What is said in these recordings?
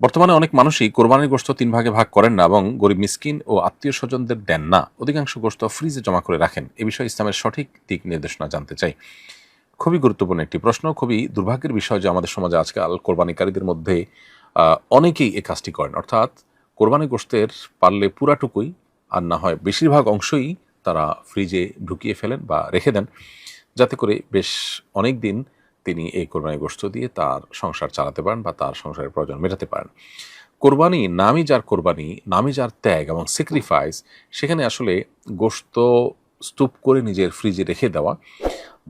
বর্তমানে অনেক মানুষই কোরবানির গোশত ৩ ভাগে ভাগ করেন না এবং গরিব মিসকিন ও আত্মীয়স্বজনদের দেন না। অধিকাংশ গোশত ফ্রিজে জমা করে রাখেন। এ বিষয়ে ইসলামের সঠিক দিক নির্দেশনা জানতে চাই। খুবই গুরুত্বপূর্ণ একটি প্রশ্ন। খুবই দুর্ভাগ্যের বিষয় যে আমাদের সমাজে আজকাল কোরবানিকারীদের মধ্যে অনেকেই এই কাজটি করেন। অর্থাৎ কোরবানির গোশতের পারলে পুরাটুকুই আর না হয় বেশিরভাগ অংশই তারা ফ্রিজে ঢুকিয়ে ফেলেন বা রেখে দেন, যাতে করে বেশ অনেকদিন তিনি এই কোরবানির গোশত দিয়ে তার সংসার চালাতে পারেন বা তার সংসারের প্রয়োজন মেটাতে পারেন। কোরবানি নামই যার কোরবানি, নামই যার ত্যাগ এবং স্যাক্রিফাইস, সেখানে আসলে গোশত স্তূপ করে নিজের ফ্রিজে রেখে দেওয়া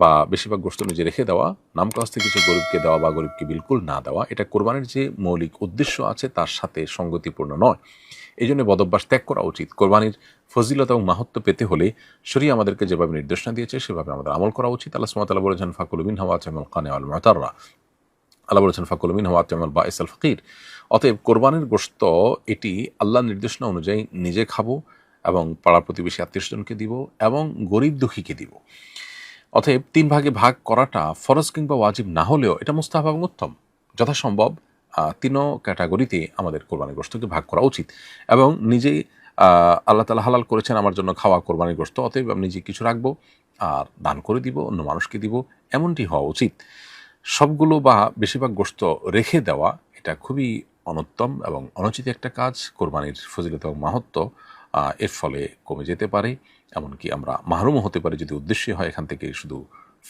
বা বেশিরভাগ গোশত নিজে রেখে দেওয়া, নাম কাস্তে কিছু গরিবকে দেওয়া বা গরিবকে বিলকুল না দেওয়া, এটা কোরবানির যে মৌলিক উদ্দেশ্য আছে তার সাথে সঙ্গতিপূর্ণ নয়। এই জন্য বদভ্যাস ত্যাগ করা উচিত। কোরবানির ফজিলত এবং মাহাত্ম্য পেতে হলে শরীয়ত আমাদেরকে যেভাবে নির্দেশনা দিয়েছে সেভাবে আমাদের আমল করা উচিত। আল্লাহ সুবহানাহু ওয়া তাআলা বলেছেন, ফাকুলু মিনহা ওয়াত'ইমুল কানি'a ওয়াল মু'তাররা। আল্লাহ বলেছেন, ফাকুলু মিনহা ওয়াত'ইমুল বাঈস আল ফাকির। অতএব কোরবানির গোশত এটি আল্লাহর নির্দেশনা অনুযায়ী নিজে খাবো এবং পাড়া প্রতিবেশী আত্মীয়স্বজনকে দিব এবং গরিব দুঃখীকে দিব। অতএব ৩ ভাগে ভাগ করাটা ফরজ কিংবা ওয়াজিব না হলেও এটা মুস্তাহাব এবং উত্তম। যথাসম্ভব ৩ ক্যাটাগরিতে আমাদের কোরবানির গোশতকে ভাগ করা উচিত এবং নিজেই আল্লাহ তাআলা হালাল করেছেন আমার জন্য খাওয়া কোরবানির গোশত, অতএব আমি নিজে কিছু রাখবো আর দান করে দিব, অন্য মানুষকে দিব, এমনটি হওয়া উচিত। সবগুলো বা বেশিরভাগ গোশত রেখে দেওয়া এটা খুবই অনুত্তম এবং অনুচিত একটা কাজ। কোরবানির ফজিলত এবং মাহাত্ম্য এর ফলে কমে যেতে পারে, এমনকি আমরা মাহরুমও হতে পারি যদি উদ্দেশ্যই হয় এখান থেকে শুধু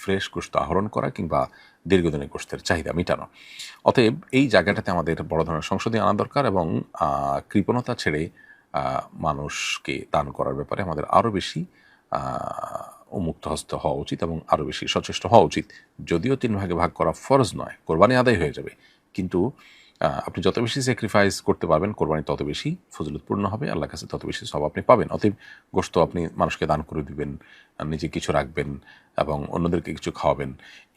ফ্রেশ গোশত আহরণ করা কিংবা দীর্ঘদিনের গোশতের চাহিদা মেটানো। অতএব এই জায়গাটাতে আমাদের বড় ধরনের সংশোধনী আনা দরকার এবং কৃপণতা ছেড়ে মানুষকে দান করার ব্যাপারে আমাদের আরও বেশি উন্মুক্ত হস্ত হওয়া উচিত এবং আরও বেশি সচেষ্ট হওয়া উচিত। যদিও ৩ ভাগে ভাগ করা ফরজ নয়, কোরবানি আদায় হয়ে যাবে, কিন্তু আপনি যত বেশি স্যাক্রিফাইস করতে পারবেন কোরবানি তত বেশি ফজিলতপূর্ণ হবে, আল্লাহর কাছে তত বেশি সওয়াব আপনি পাবেন। অতএব গোশত আপনি মানুষকে দান করে দিবেন, নিজে কিছু রাখবেন এবং অন্যদেরকে কিছু খাওয়াবেন,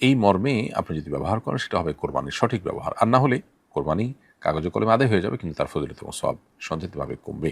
এই মর্মে আপনি যদি ব্যবহার করেন সেটা হবে কোরবানির সঠিক ব্যবহার। আর না হলে কোরবানি কাগজে কলমে আদায় হয়ে যাবে, কিন্তু তার ফজিলত এবং সওয়াব সঞ্চিতভাবে কমবে।